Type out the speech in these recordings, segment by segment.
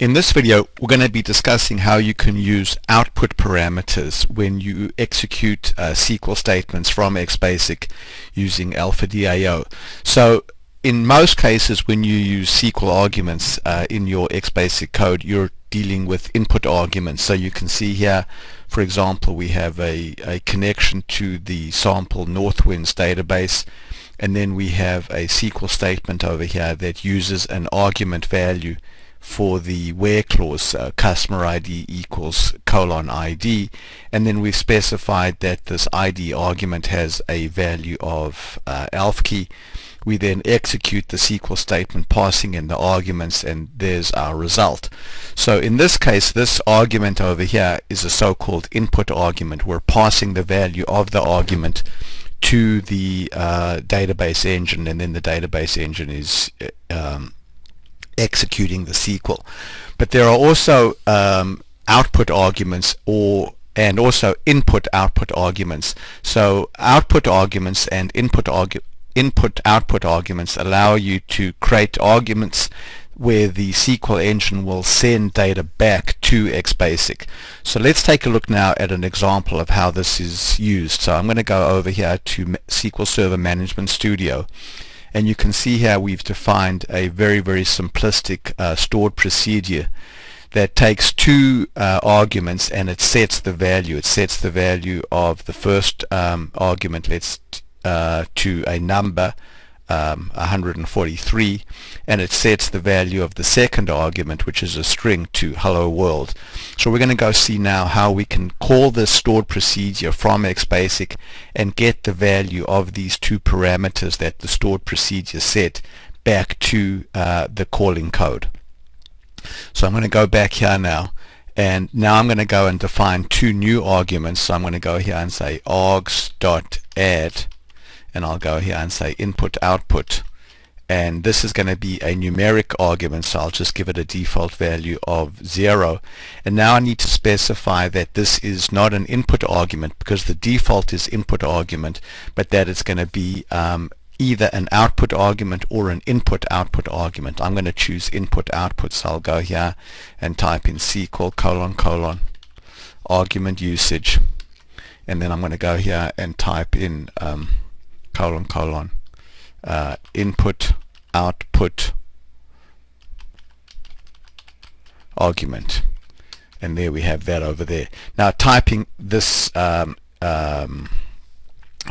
In this video, we're going to be discussing how you can use output parameters when you execute SQL statements from Xbasic using AlphaDAO. So in most cases, when you use SQL arguments in your Xbasic code, you're dealing with input arguments. So you can see here, for example, we have a connection to the sample Northwinds database, and then we have a SQL statement over here that uses an argument value for the where clause, customer ID equals :ID, and then we've specified that this ID argument has a value of alpha key. We then execute the SQL statement passing in the arguments, and there's our result. So in this case, this argument over here is a so-called input argument. We're passing the value of the argument to the database engine, and then the database engine is executing the SQL. But there are also output arguments and also input-output arguments. So output arguments and input-output arguments allow you to create arguments where the SQL engine will send data back to Xbasic. So let's take a look now at an example of how this is used. So I'm going to go over here to SQL Server Management Studio, and you can see here we've defined a very simplistic stored procedure that takes two arguments, and it sets the value. It sets the value of the first argument, to a number 143, and it sets the value of the second argument, which is a string, to hello world. So we're going to go see now how we can call this stored procedure from Xbasic and get the value of these two parameters that the stored procedure set back to the calling code. So I'm going to go back here now, and now I'm going to go and define two new arguments. So I'm going to go here and say args.add, and I'll go here and say input output, and this is going to be a numeric argument, so I'll just give it a default value of 0. And now I need to specify that this is not an input argument, because the default is input argument, but that it's going to be either an output argument or an input output argument. I'm going to choose input output, so I'll go here and type in SQL : argument usage, and then I'm going to go here and type in input output argument, and there we have that over there. Now typing this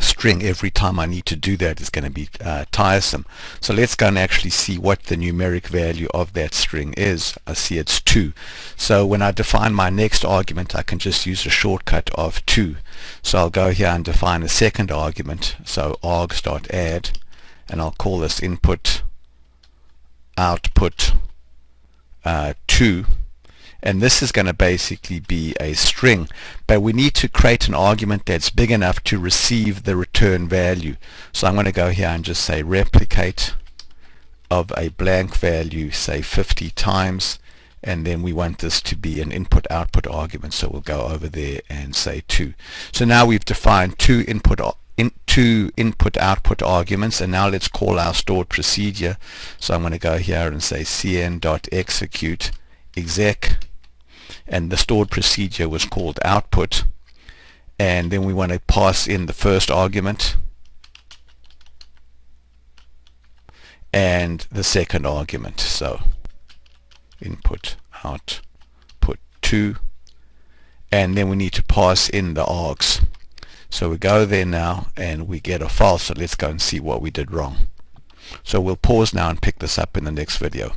string every time I need to do that is going to be tiresome. So let's go and actually see what the numeric value of that string is. I see it's 2. So when I define my next argument, I can just use a shortcut of 2. So I'll go here and define a second argument, so args.add, and I'll call this input output 2, and this is going to basically be a string, but we need to create an argument that's big enough to receive the return value. So I'm going to go here and just say replicate of a blank value, say 50 times, and then we want this to be an input output argument, so we'll go over there and say 2. So now we've defined two input output arguments, and now let's call our stored procedure. So I'm going to go here and say cn.execute exec, and the stored procedure was called output, and then we want to pass in the first argument and the second argument, so input output 2, and then we need to pass in the args. So we go there now and we get a false, so let's go and see what we did wrong. So we'll pause now and pick this up in the next video.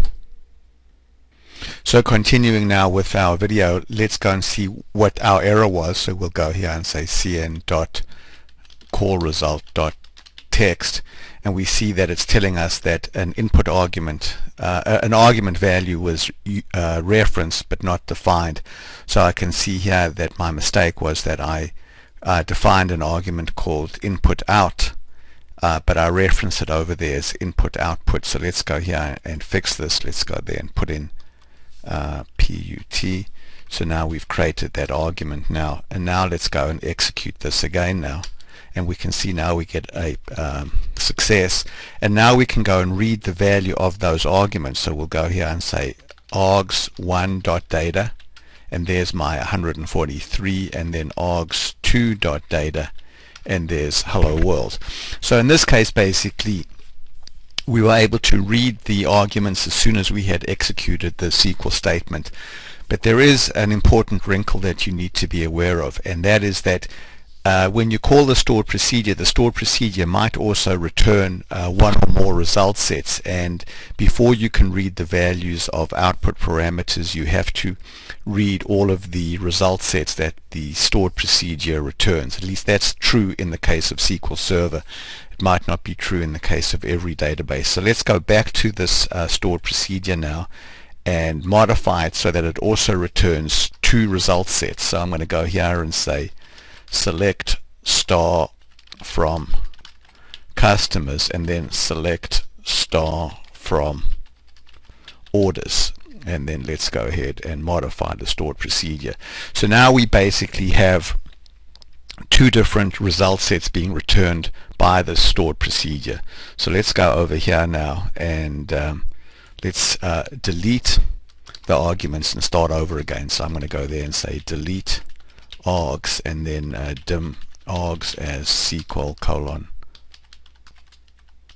So continuing now with our video, let's go and see what our error was. So we'll go here and say cn.callResult.text, and we see that it's telling us that an input argument, an argument value was referenced but not defined. So I can see here that my mistake was that I defined an argument called input out, but I referenced it over there as input output. So let's go here and fix this. Let's go there and put in PUT. So now we've created that argument now, and now let's go and execute this again now, and we can see now we get a success, and now we can go and read the value of those arguments. So we'll go here and say args1.data, and there's my 143, and then args2.data, and there's hello world. So in this case, basically, we were able to read the arguments as soon as we had executed the SQL statement. But there is an important wrinkle that you need to be aware of, and that is that when you call the stored procedure might also return one or more result sets, and before you can read the values of output parameters, you have to read all of the result sets that the stored procedure returns. At least that's true in the case of SQL Server. It might not be true in the case of every database. So let's go back to this stored procedure now and modify it so that it also returns two result sets. So I'm going to go here and say select star from customers, and then select star from orders, and then let's go ahead and modify the stored procedure. So now we basically have two different result sets being returned by the stored procedure. So let's go over here now and let's delete the arguments and start over again. So I'm going to go there and say delete args, and then dim args as SQL colon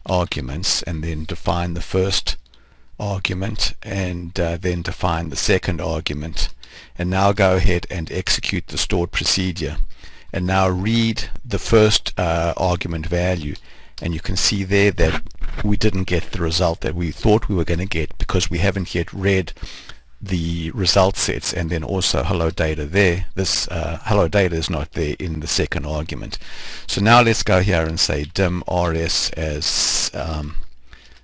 arguments, and then define the first argument, and then define the second argument, and now go ahead and execute the stored procedure, and now read the first argument value, and you can see there that we didn't get the result that we thought we were going to get because we haven't yet read the result sets, and then also hello data there. This hello data is not there in the second argument. So now let's go here and say dim rs as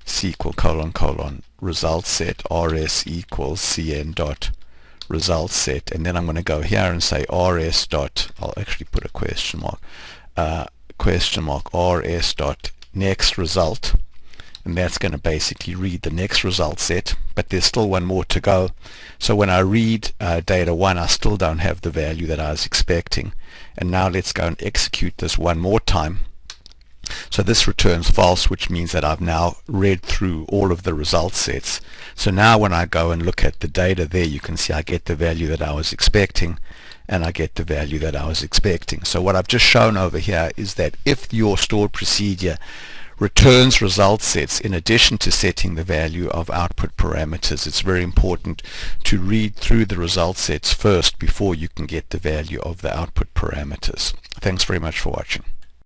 SQL colon colon result set, rs equals cn dot result set, and then I'm going to go here and say rs dot, I'll actually put a question mark rs dot next result, and that's going to basically read the next result set, but there's still one more to go. So when I read data 1, I still don't have the value that I was expecting. And now let's go and execute this one more time. So this returns false, which means that I've now read through all of the result sets. So now when I go and look at the data there, you can see I get the value that I was expecting, and I get the value that I was expecting. So what I've just shown over here is that if your stored procedure returns result sets in addition to setting the value of output parameters, it's very important to read through the result sets first before you can get the value of the output parameters. Thanks very much for watching.